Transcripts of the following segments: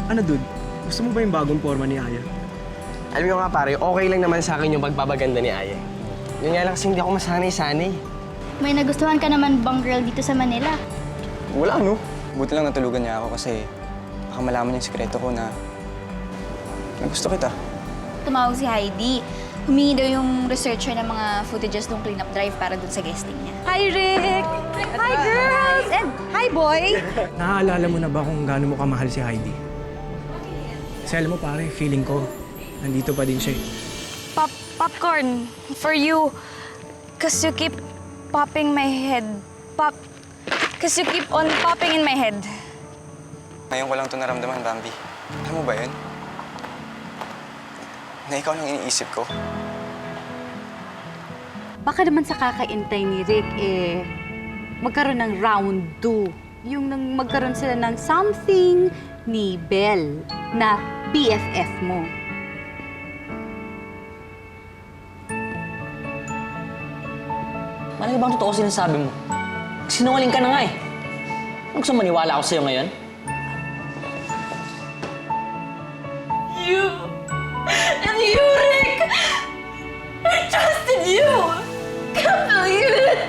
Ano, dude? Gusto mo ba yung bagong forma ni Aya? Alam niyo nga pare, okay lang naman sa akin yung pagpapaganda ni Aya. Yun nga lang kasi hindi ako masanay-sanay. May nagustuhan ka naman bang girl dito sa Manila? Wala, no? Buti lang natulugan niya ako kasi baka malaman yung sikreto ko na gusto kita. Tumawag si Heidi. Humingi daw yung researcher ng mga footages ng cleanup drive para dun sa guesting niya. Hi, Rick! Hi, girls! And hi, boy! Naaalala mo na ba kung gaano mo kamahal si Heidi? Kasi alam mo pare, feeling ko, nandito pa din siya eh. Popcorn, for you. Cause you keep popping my head. Cause you keep on popping in my head. Ngayon ko lang ito naramdaman, Bambi. Alam mo ba yun? Na ikaw lang iniisip ko. Baka naman sa kakaintay ni Rick, magkaroon ng round 2. Yung nang magkaroon sila ng something ni Belle na BFF mo. Malaki bang totoo sinasabi mo? Sinungaling ka na nga eh. Ano gusto maniwala ako sa'yo ngayon? You and you, Rick! I trusted you! Can't believe it!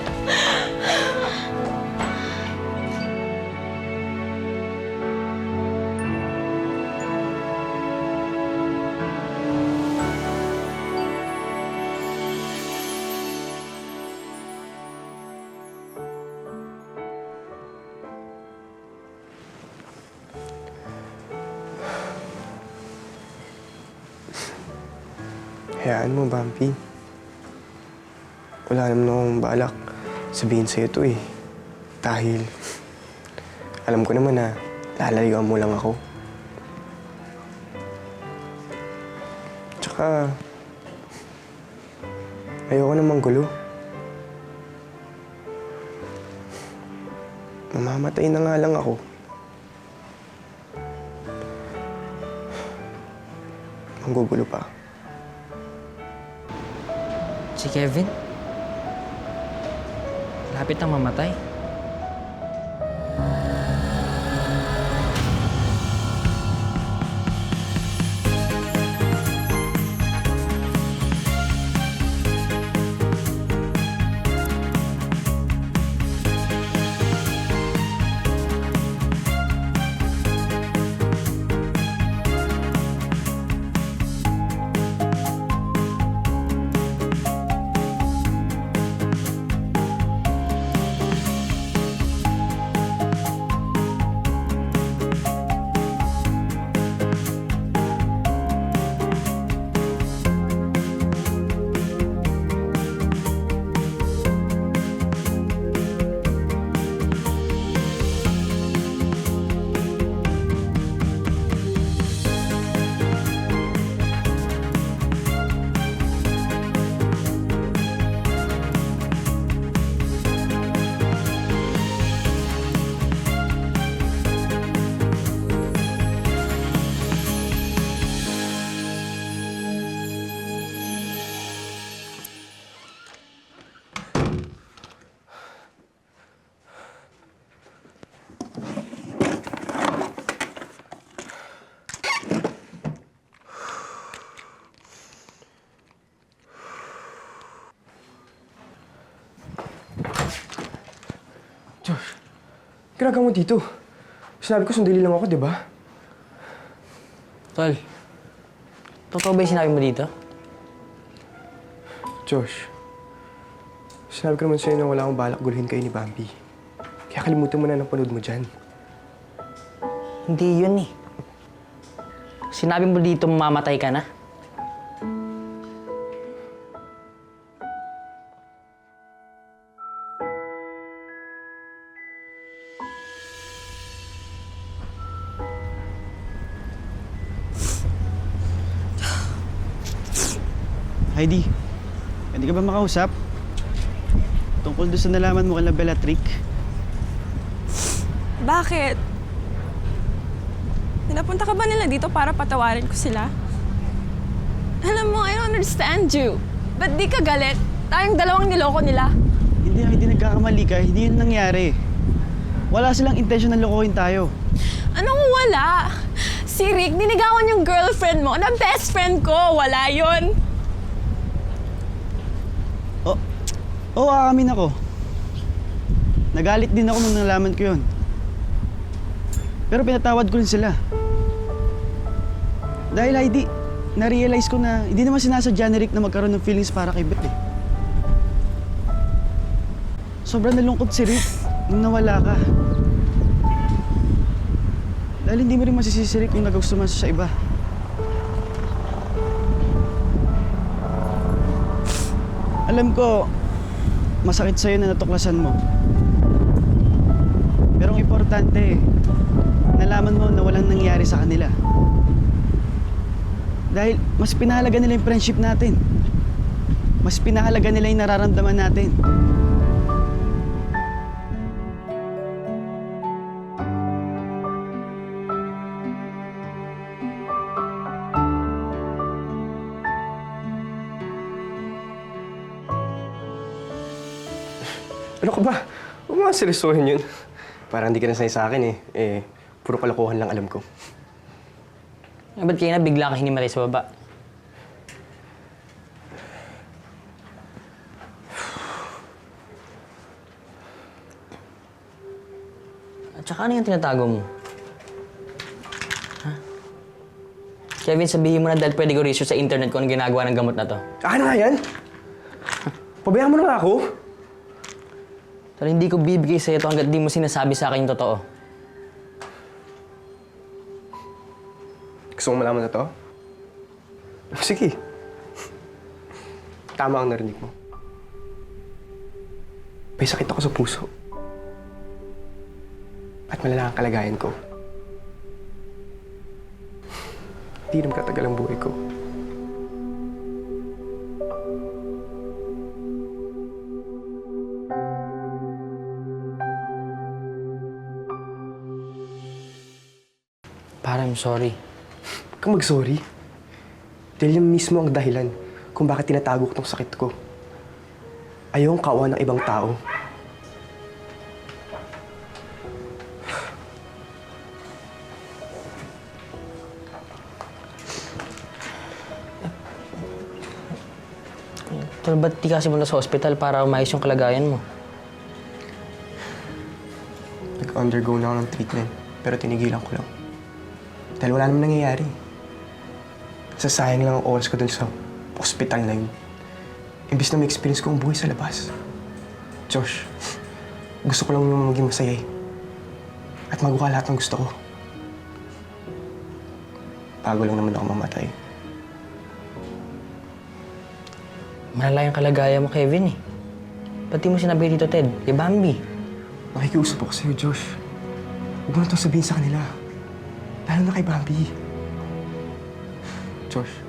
Hayaan mo, Bambi. Wala naman akong balak sabihin sa'yo ito eh. Dahil alam ko naman na lalayuan mo lang ako. Tsaka ayoko namang gulo. Mamamatay na nga lang ako. Manggugulo pa. Si Kevin? Lapit nang mamatay. Josh, ginagawa mo dito? Sinabi ko sundali lang ako, di ba? Tol, totoo ba yung sinabi mo dito? Josh, sinabi ko naman sa'yo na wala akong balak guluhin kayo ni Bambi. Kaya kalimutan mo na ng panood mo dyan. Hindi yun eh. Sinabi mo dito mamamatay ka na? Heidi, hindi ka ba makausap? Tungkol doon sa nalaman mo kay Bellatrix. Bakit? Pinapunta ka ba nila dito para patawarin ko sila? Alam mo, I don't understand you. Ba't di ka galit? Tayong dalawang niloko nila. Hindi nagkakamali ka. Hindi yun nangyari. Wala silang intensyon na lokohin tayo. Anong wala? Si Rick, ninigawan yung girlfriend mo na best friend ko. Wala yon. Oo, aamin ako. Nagalit din ako nung nalaman ko yun. Pero pinatawad ko rin sila. Dahil Heidi, na-realize ko na hindi naman sinasadya ni Rick na magkaroon ng feelings para kay Beth eh. Sobrang nalungkot si Rick nung nawala ka. Dahil hindi mo rin masisisi si Rick kung nagustuhan siya sa iba. Alam ko, masakit sa'yo na natuklasan mo. Pero ang importante, nalaman mo na walang nangyari sa kanila. Dahil mas pinahalaga nila yung friendship natin. Mas pinahalaga nila yung nararamdaman natin. Ano ka ba? Huwag mo nga seryosohin yun. Parang hindi ka nasanay sa akin eh. Puro kalokohan lang alam ko. Ba't kayo na bigla ka hinimaray sa baba? At saka ano yung tinatago mo? Ha? Kevin, sabihin mo na dahil pwede ko research sa internet kung anong ginagawa ng gamot na to. Ano nga yan? Pabayaan mo na nga ako. Pero hindi ko bibigay sa'yo ito hanggat di mo sinasabi sa akin yung totoo. Gusto mong malaman na to? Sige. Tama ang narinig mo. May sakit ako sa puso. At malala ang kalagayan ko. Hindi naman katagal ang buhay ko. Parang I'm sorry. Huwag kang mag-sorry. Dahil yan mismo ang dahilan kung bakit tinatago ko tong sakit ko. Ayokong kaawaan ng ibang tao. Pero ba't di kasi punta sa hospital para umayos yung kalagayan mo? Nag-undergo na ako ng treatment, pero tinigilan ko lang. Dahil wala naman nangyayari. Sasayang lang ang oras ko dun sa hospital na yun. Imbis na may experience ko ang buhay sa labas. Josh, gusto ko lang naman maging masaya eh. At magawa lahat ng gusto ko. Bago lang naman ako mamatay. Malala yung kalagayan mo, Kevin eh. Ba't di mo sinabi dito, Ted? Kay Bambi. Nakikiusap ako sa'yo, Josh. Huwag mo na itong sabihin sa kanila. Lalo na kay Bambi. Josh,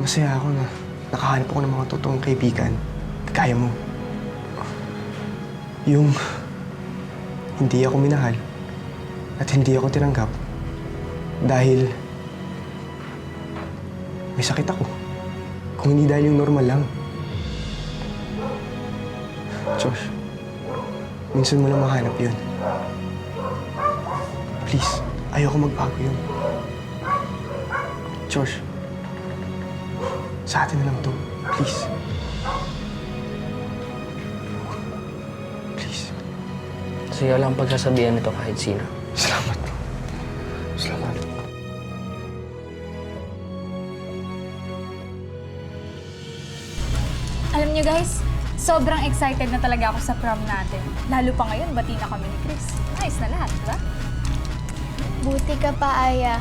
masaya ako na nakahanap ako ng mga totoong kaibigan. Kagaya mo. Yung hindi ako minahal at hindi ako tinanggap dahil may sakit ako. Kung hindi dahil yung normal lang. Josh, minsan mo lang mahanap yun. Please, ayoko magbago yun. Josh, sa atin na lang to. Please. Please. Sa'yo lang pagsasabihan nito kahit sino. Salamat. Salamat. Alam niyo guys, sobrang excited na talaga ako sa prom natin. Lalo pa ngayon, bati na kami ni Chris. Nice na lahat, di ba? Buti ka pa, Aya.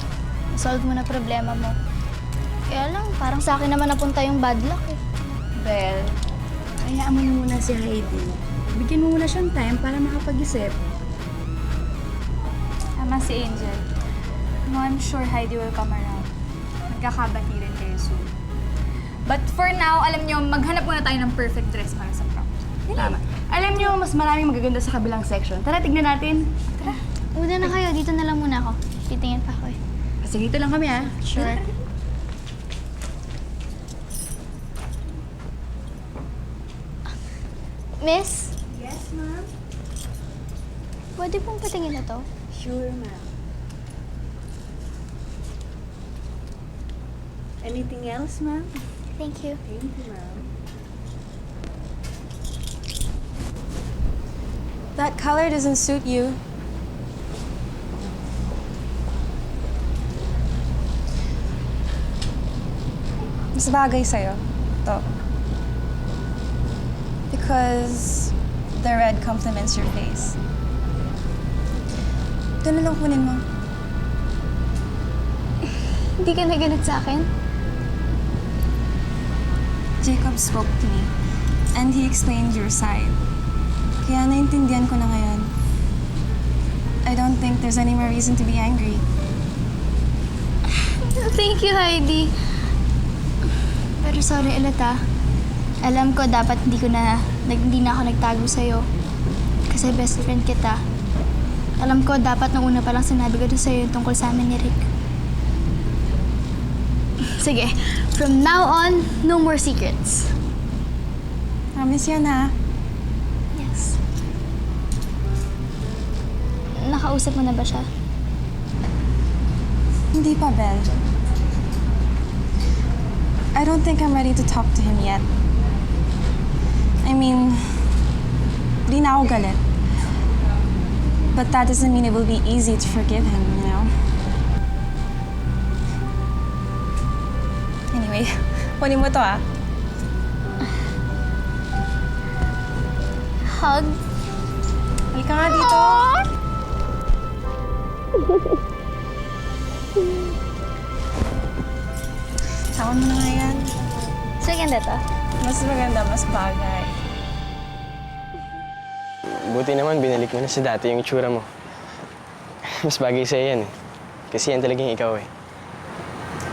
Solve mo na problema mo. Kaya lang, parang sa akin naman napunta yung bad luck eh. Bel, hayaan mo na muna si Heidi. Bigyan mo muna siyang time para makapag-isip. Tama si Angel. No, I'm sure Heidi will come around. Magkakabati rin kayo soon. But for now, alam niyo, maghanap muna tayo ng perfect dress para sa prom. Tama. Alam niyo, mas maraming magaganda sa kabilang section. Tara, tignan natin. Tara, una na kayo. Dito na lang muna ako. Titingin pa ako eh. Kasi dito lang kami, ha? Sure. Miss? Yes, ma'am. Pwede pong patingin na to? Sure, ma'am. Anything else, ma'am? Thank you. Thank you, ma'am. That color doesn't suit you. Mas bagay sa'yo. To. Because the red complements your face. Ito na lang kunin mo. Hindi ka nagalit sa akin? Jacob spoke to me, and he explained your side. Kaya naintindihan ko na ngayon. I don't think there's any more reason to be angry. Thank you, Heidi. Pero sorry ulit Alam ko dapat hindi na ako nagtago sa'yo. Kasi best friend kita. Alam ko dapat nung una pa lang sinabi ko na sa'yo yung tungkol sa amin ni Rick. Sige, from now on, no more secrets. Promise yan, ha? Yes. Nakausap mo na ba siya? Hindi pa, Belle. I don't think I'm ready to talk to him yet. I mean, di na ako galit. But that doesn't mean it will be easy to forgive him, you know? Anyway, kunin mo to, Hug? Halika nga dito. Sawan mo na nga yan. So, ganda to? Mas maganda, mas bagay. Buti naman, binalik mo na sa dati yung itsura mo. Mas bagay sa'yo yan eh. Kasi yan talagang ikaw eh.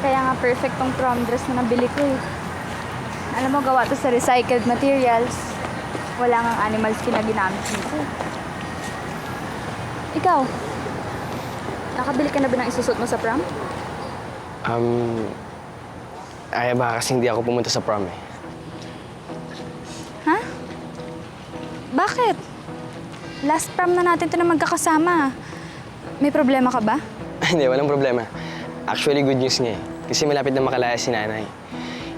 Kaya nga perfect tong prom dress na nabili ko eh. Alam mo, gawa to sa recycled materials. Wala ngang animal skin na ginamit nito. Ikaw, nakabili ka na ba ng isusot mo sa prom? Ay, baka kasing hindi ako pumunta sa prom eh. Ha? Bakit? Last prom na natin ito na magkakasama. May problema ka ba? Hindi, walang problema. Actually, good news nga eh. Kasi malapit na makalaya si nanay.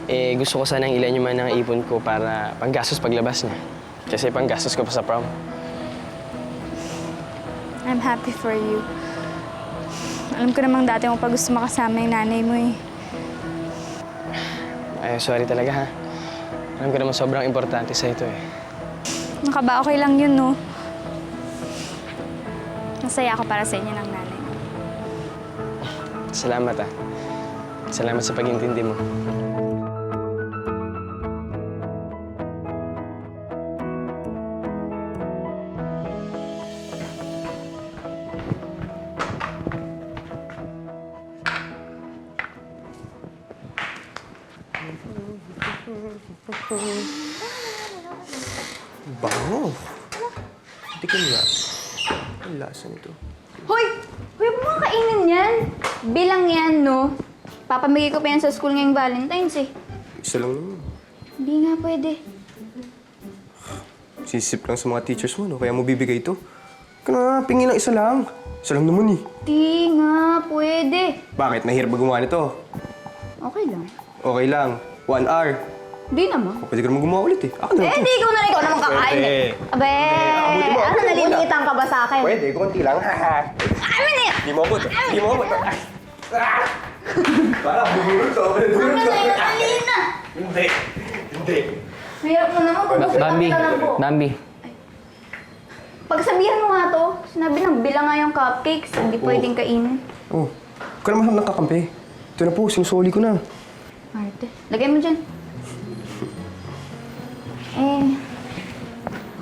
Eh, gusto ko sanang ilan yung man ng ipon ko para panggastos paglabas niya. Kasi panggastos ko pa sa prom. I'm happy for you. Alam ko namang dati mo pa gusto makasama yung nanay mo eh. Ay, sorry talaga ha. Alam ko naman sobrang importante sa ito eh. Nakaba, okay lang yun, no? Masaya ako para sa inyo ng nanay mo. Salamat ah. Salamat sa pag-intindi mo. Bango. Hindi ka nga. Ang lasa nito. Hoy! Huwag mo nga kainin yan. Bilang yan, no? Papamigay ko pa yan sa school ngayong Valentine's eh. Isa lang naman. Hindi nga pwede. Sisip lang sa mga teachers mo, no? Kaya mo bibigay ito. Kaya pingin lang isa lang. Isa lang naman eh. Di nga pwede. Bakit? Mahirap ba gumawa nito? Okay lang. Okay lang. 1 hour. Di naman. O, pwede ka naman gumawa ulit eh. Ako na lang to. Di ikaw naman kakain. Pwede. Abe, Abuti mo, ano abuti mo. nalilitan ka ba sa akin? Pwede, konti lang. Amin eh! Di mo abot. Di mo abot. Para, bumulot ka. Ano na yung kanina? Hindi. Hindi. Mahirap mo naman kung gusto Bambi, kita lang po. Bambi. Pagsabihan mo nga to, sinabi nang bilang nga yung cupcakes, hindi pwedeng kainin. Oh, huwag ka naman ng kakampi. Ito na po, sinusuli ko na. Arte. Lagay mo dyan.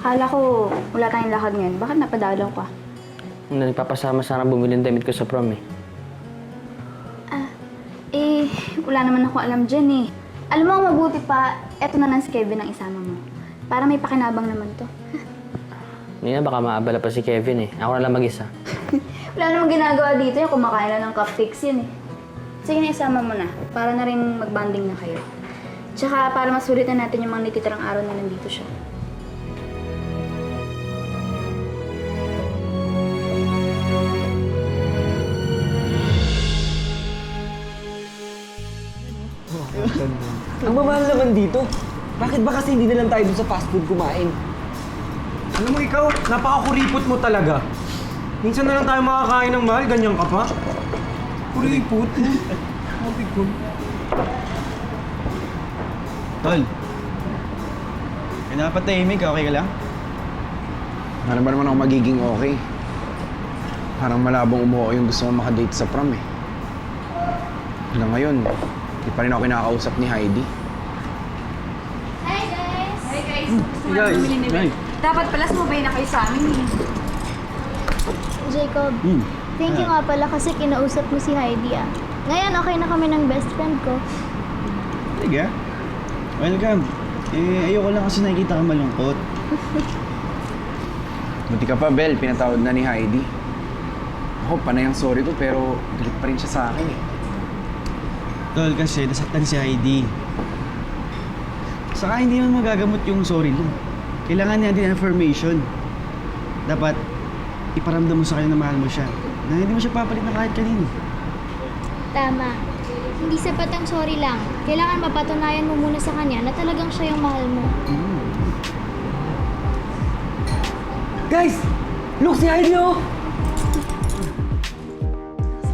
Akala ko wala tayong lakad ngayon. Bakit napadalaw ka? Nagpapasama sana bumili ng damit ko sa prom eh. Wala naman ako alam dyan eh. Alam mo, ang mabuti pa, eto na lang si Kevin ang isama mo. Para may pakinabang naman to. Hindi na, baka maabala pa si Kevin eh. Ako na lang mag-isa. Wala namang ginagawa dito yung kumakain lang ng cupcakes yun eh. Sige na, isama mo na. Para na rin mag-banding na kayo. Tsaka para masulit na natin yung mga nititirang araw na nandito siya. mahal naman dito. Bakit ba kasi hindi na lang tayo dun sa fast food kumain? Alam mo ikaw, napaka-kuripot mo talaga. Minsan na lang tayo makakain ng mahal, ganyan ka pa. Kuripot? Sabi ko. Tol, pinapatahimik ka, okay ka lang? Ano ba naman ako magiging okay? Parang malabong umuo yung gusto kong makadate sa prom eh. Hanggang ngayon, di pa rin ako kinakausap ni Heidi. Hi guys! Hey guys! Guys, hi. Dapat pala sumabay na kayo sa amin eh. Jacob, thank you nga pala kasi kinausap mo si Heidi ah. Ngayon, okay na kami ng best friend ko. Tiga. Welcome. Ayoko lang kasi nakikita ka malungkot. Buti ka pa, Bel. Pinatawad na ni Heidi. Ako, panay ang sorry ko pero galit pa rin siya sa akin eh. Tol, kasi nasaktan si Heidi. Saka hindi naman magagamot yung sorry lang. Kailangan niya din affirmation. Dapat iparamdam mo sa kanya na mahal mo siya. Na hindi mo siya papalit na kahit kanino. Tama. Hindi sapat ang sorry lang. Kailangan mapatunayan mo muna sa kanya na talagang siya yung mahal mo. Guys! Look, si Heidi oh!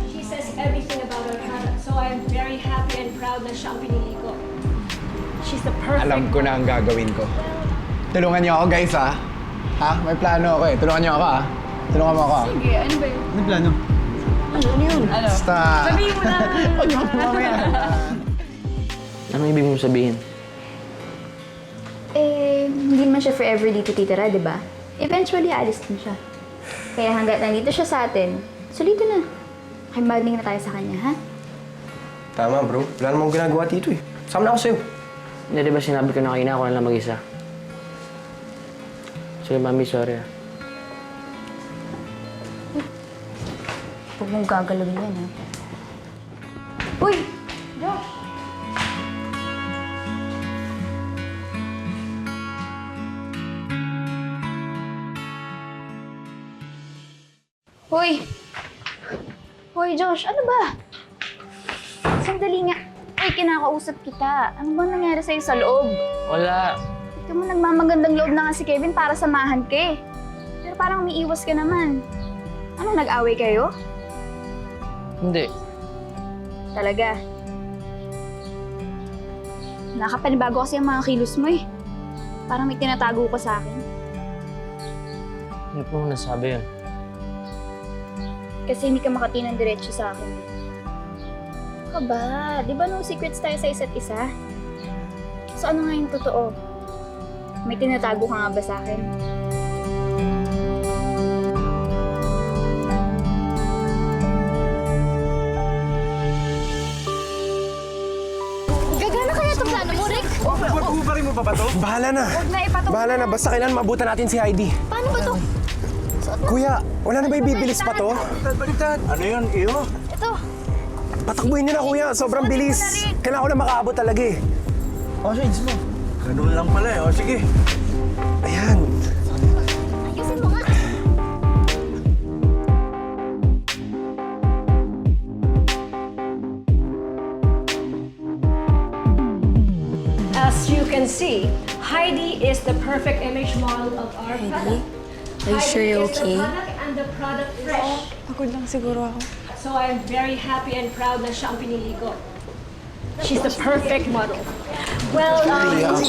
She says everything about our product, so I'm very happy and proud na siya ang pinili ko. She's the perfect... Alam ko na ang gagawin ko. Tulungan niyo ako, guys, ha? Ha? May plano ako eh. Tulungan niyo ako, ha? Tulungan mo ako, ha? Sige, ano ba yun? Ano plano? Ano yun? Ano? Basta... Sabihin mo na! Huwag niyo ako mamaya. Anong ibig mong sabihin? Hindi naman siya forever dito titira, di ba? Eventually, aalis din siya. Kaya hanggat nandito siya sa atin, solito na. Kaya na tayo sa kanya, ha? Tama, bro. Wala namang ginagawa dito eh. Sama na ako sa'yo. Hindi, di ba sinabi ko na kanina ako na lang mag-isa? Sige, mami, sorry ah. Huwag mong gagalawin yan, ha? Uy! Josh! Hoy! Hoy, Josh, ano ba? Sandali nga. Hoy, kinakausap kita. Ano bang nangyari sa'yo sa loob? Wala. Ikaw mo nagmamagandang loob na nga si Kevin para samahan ka eh. Pero parang umiiwas ka naman. Ano, nag-away kayo? Hindi. Talaga. Nakapanibago kasi ang mga kilos mo eh. Parang may tinatago ka sa akin. Hindi po mo nasabi yun. Kasi hindi ka makati ng diretso sa akin. Ka ba? Di ba no secrets tayo sa isa't isa? So ano nga yung totoo? May tinatago ka nga ba sa akin? Gagana kaya itong plano mo, Rick? Ubarin mo pa ba to? Bahala na. Huwag na ipatong. Bahala na. Basta kailangan maabutan natin si Heidi. Paano ba to? Kuya, wala na ba ibibilis pa to? Ano yun, iyo? Ito. Patakbuhin niyo na, kuya. Sobrang bilis. Kailangan ko na makaabot talaga eh. Oh, shades mo. Ganun lang pala eh. O, sige. Ayan. Ayusin mo nga. As you can see, Heidi is the perfect image model of our product. Are you sure you're okay? Heidi is the product and the product fresh. Pagod lang siguro ako. So I'm very happy and proud na siya ang pinili ko. She's the perfect model. Well, does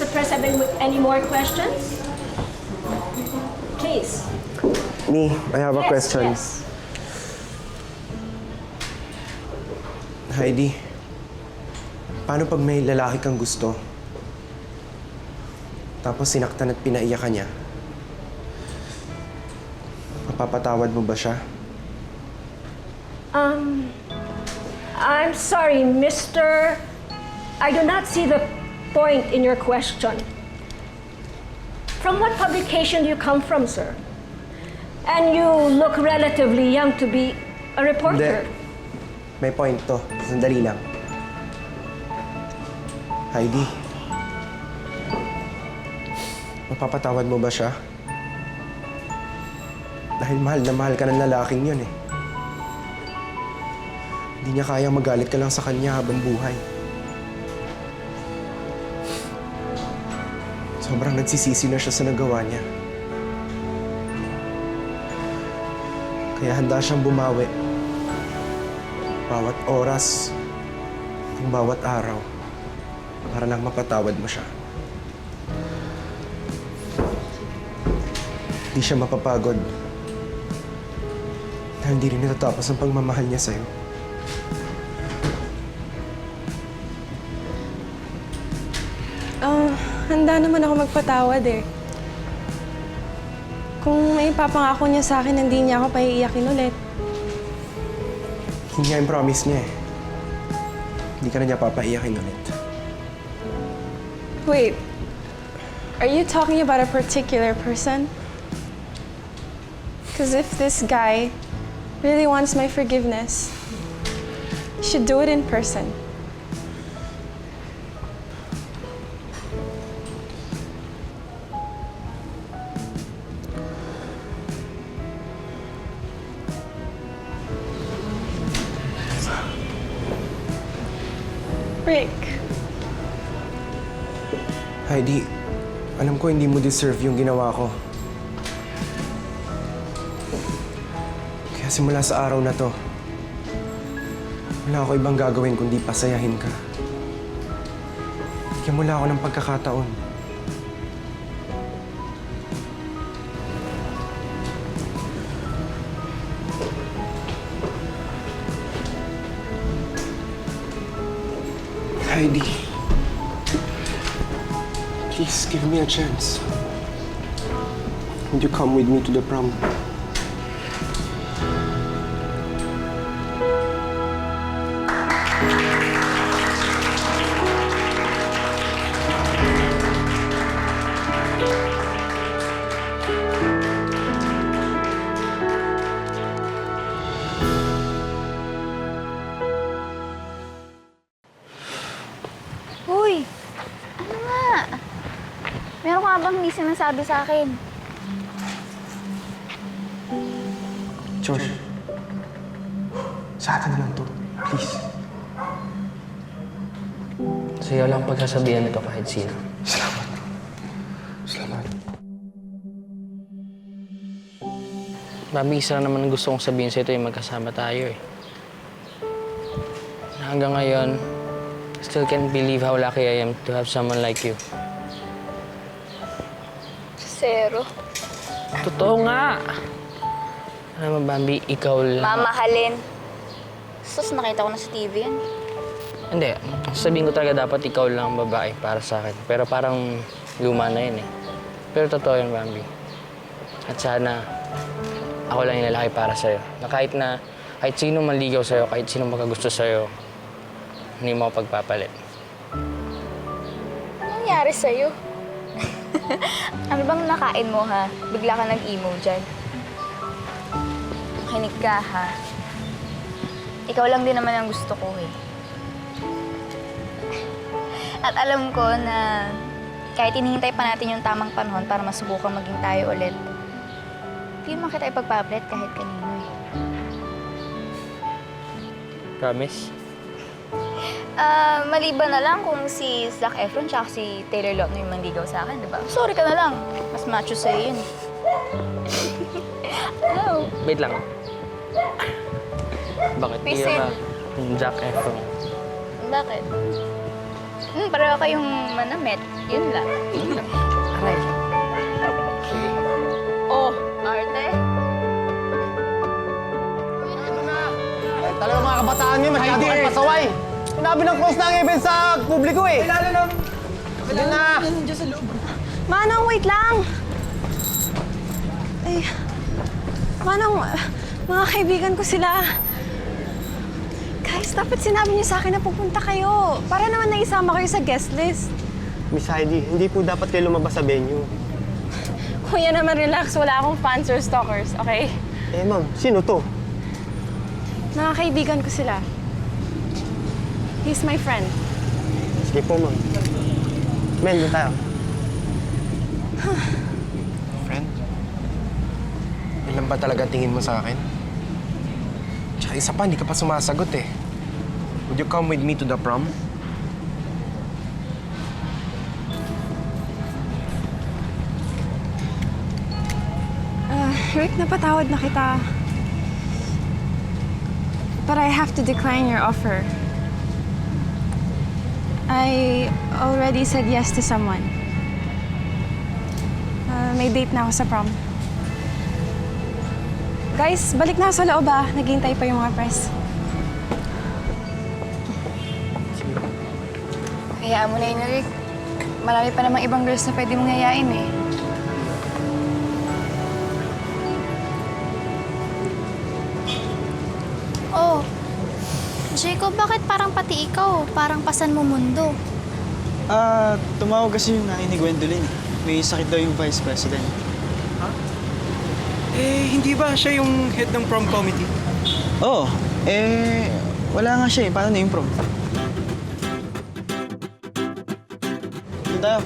the press have any more questions? Please. Me, I have a Yes, question. yes. Heidi, paano pag may lalaki kang gusto? Tapos sinaktan at pinaiyak ka niya? Mapapatawad mo ba siya? I'm sorry, Mr. I do not see the point in your question. From what publication do you come from, sir? And you look relatively young to be a reporter. Hindi. May point to. Sandali lang. Heidi, mapapatawad mo ba siya? Dahil mahal na mahal ka ng lalaking yun eh. Hindi niya kayang magalit ka lang sa kanya habang buhay. Sobrang nagsisisi na siya sa nagawa niya. Kaya handa siyang bumawi. Bawat oras, ng bawat araw, para lang mapatawad mo siya. Hindi siya mapapagod. Dahil hindi rin natatapos ang pagmamahal niya sa'yo. Handa naman ako magpatawad eh. Kung may papangako niya sa akin, hindi niya ako paiiyakin ulit. Hindi niya yung promise niya eh. Hindi ka na niya papaiyakin ulit. Wait, are you talking about a particular person? Because if this guy really wants my forgiveness, he should do it in person. Rick. Heidi, alam ko hindi mo deserve yung ginawa ko. Kaya simula sa araw na to, wala ako ibang gagawin kundi pasayahin ka. Bigyan mo lang ako ng pagkakataon. Heidi, please give me a chance. Would you come with me to the prom? Uy! Ano nga? Meron ka bang hindi sinasabi sa akin? Josh, sa atin na lang to. Please. Sa'yo lang pagsasabihan ito kahit sino. Salamat. Salamat. Bobby, isa lang naman ang gusto kong sabihin sa'yo ito yung magkasama tayo eh. Hanggang ngayon, still can't believe how lucky I am to have someone like you. Zero. Totoo nga! Alam mo, Bambi, ikaw lang. Mamahalin. Sus, nakita ko na sa TV yan. Hindi. Sabihin ko talaga dapat ikaw lang ang babae para sa akin. Pero parang luma na yun eh. Pero totoo yun, Bambi. At sana, ako lang yung lalaki para sa'yo. Na kahit sino maligaw sa'yo, kahit sino makagusto sa'yo, hindi mo ako pagpapalit. Anong nangyari sa'yo? Ano bang nakain mo, ha? Bigla ka nag-emo dyan. Makinig ka, ha? Ikaw lang din naman ang gusto ko, eh. At alam ko na kahit hinihintay pa natin yung tamang panahon para masubukang maging tayo ulit, hindi mo kita ipagpapalit kahit kanino, eh. Promise? Maliban na lang kung si Zac Efron tsaka si Taylor Lautner yung manligaw sa akin, di ba? Sorry ka na lang. Mas macho sa'yo yun. Hello. Wait lang. Bakit di Pisin. ka Zac Efron? Bakit? Pareho kayong manamit. Yun lang. Aray. Oh, arte. Talaga mga kabataan nyo, masyado kayo pasaway. Sinabi ng close na ang event sa publiko eh. Lalo na. Sige na. Manong, wait lang! Ay, Manong, mga kaibigan ko sila. Guys, dapat sinabi niyo sa akin na pupunta kayo. Para naman naisama kayo sa guest list. Miss Heidi, hindi po dapat kayo lumabas sa venue. Kuya naman, relax. Wala akong fans or stalkers, okay? Eh ma'am, sino to? Mga kaibigan ko sila. He's my friend. Sige po ma'am. Men, doon tayo. Friend? Ilan ba talaga tingin mo sa akin? Tsaka isa pa, hindi ka pa sumasagot eh. Would you come with me to the prom? Rick, napatawad na kita. But I have to decline your offer. I already said yes to someone. May date na ako sa prom. Guys, balik na ako sa loob ah. Naghihintay pa yung mga press. Hayaan mo na yun, Rick. Marami pa namang ibang girls na pwede mong yayain eh. Oh, Jacob, bakit parang pati ikaw? Parang pasan mo mundo. Tumawag kasi yung nanay ni Gwendolyn. May sakit daw yung vice president. Hindi ba siya yung head ng prom committee? Oo. Wala nga siya eh. Paano na yung prom? Doon tayo.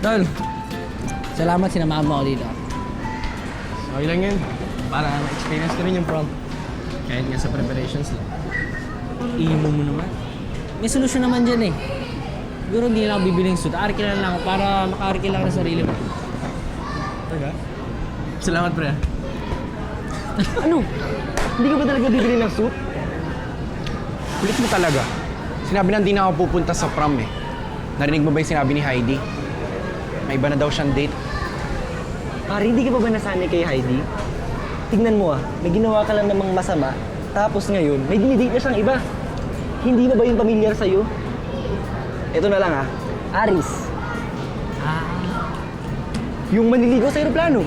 Tol, salamat sinamahan mo ako dito. Okay lang yun. Para na-experience ko rin yung prom. Kahit nga sa preparations lang. Imo mo naman. May solusyon naman dyan eh. Siguro hindi na ako bibiling suit. Arkil na lang ako para maka-arkil lang sa sarili mo. Talaga? Salamat, pre. Ano? Hindi ka ba talaga bibili ng suit? Kulit mo talaga. Sinabi na hindi na ako pupunta sa prom eh. Narinig mo ba yung sinabi ni Heidi? May iba na daw siyang date. Pare, hindi ka pa ba nasanay kay Heidi? Tignan mo may ginawa ka lang namang masama. Tapos ngayon, may dinidate na siyang iba. Hindi na ba yung pamilyar sa'yo? Ito na lang Aris. Yung maniligaw sa aeroplano.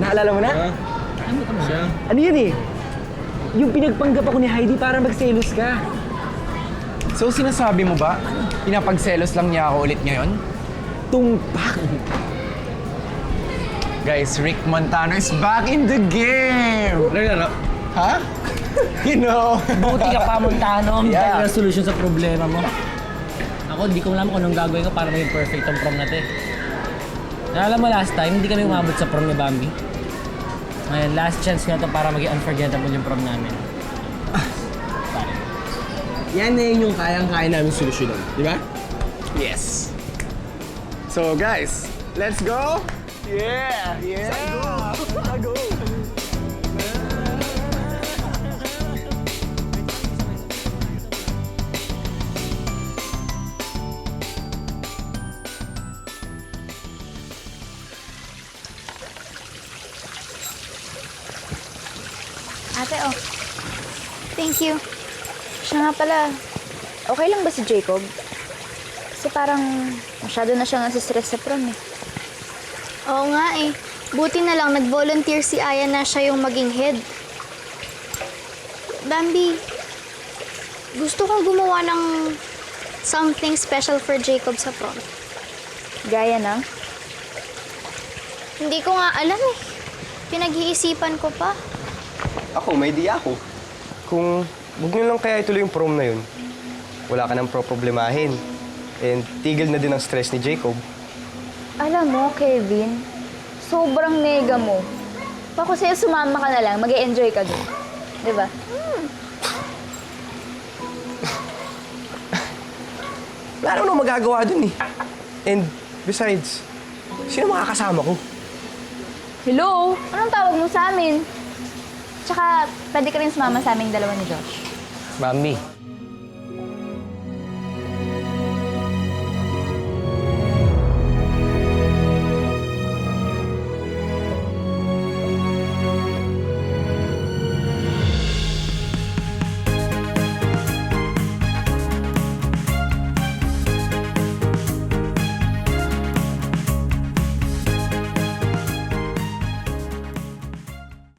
Naalala mo na? Siya. Ano yun eh? Yung pinagpanggap ako ni Heidi para magselos ka. So sinasabi mo ba, pinapagselos lang niya ako ulit ngayon? Tumpak! Guys, Rick Montano is back in the game! Laro. Ha? You know? Buti ka pa, Montano. Ang Yeah. dahil na solusyon sa problema mo. Ako, hindi ko alam kung anong gagawin ko para maging perfect ang prom natin. Naalala mo last time, hindi kami umabot sa prom ni Bambi. Ngayon, last chance nga to para maging unforgettable yung prom namin. Yan na yung kayang-kaya namin solusyonan. Di ba? Yes. So guys, let's go! Yeah! Yeah! Let's go! Ate, oh. Thank you. Siya nga pala, okay lang ba si Jacob? Kasi parang masyado na siyang nasistress sa prom eh. Oo nga eh. Buti na lang nag-volunteer si Aya na siya yung maging head. Bambi, gusto ko gumawa ng something special for Jacob sa prom. Gaya ng? Hindi ko nga alam eh. Pinag-iisipan ko pa. Ako, may idea ako. Kung huwag nyo lang kaya ituloy yung prom na yun, wala ka nang problemahin. And tigil na din ang stress ni Jacob. Alam mo, Kevin, sobrang nega mo. Bako sa'yo sumama ka na lang, mag-e-enjoy ka dun. Diba? Wala naman akong magagawa dun eh. And besides, sino makakasama ko? Hello? Anong tawag mo sa amin? Tsaka, pwede ka rin sumama sa aming dalawa ni Josh. Bambi,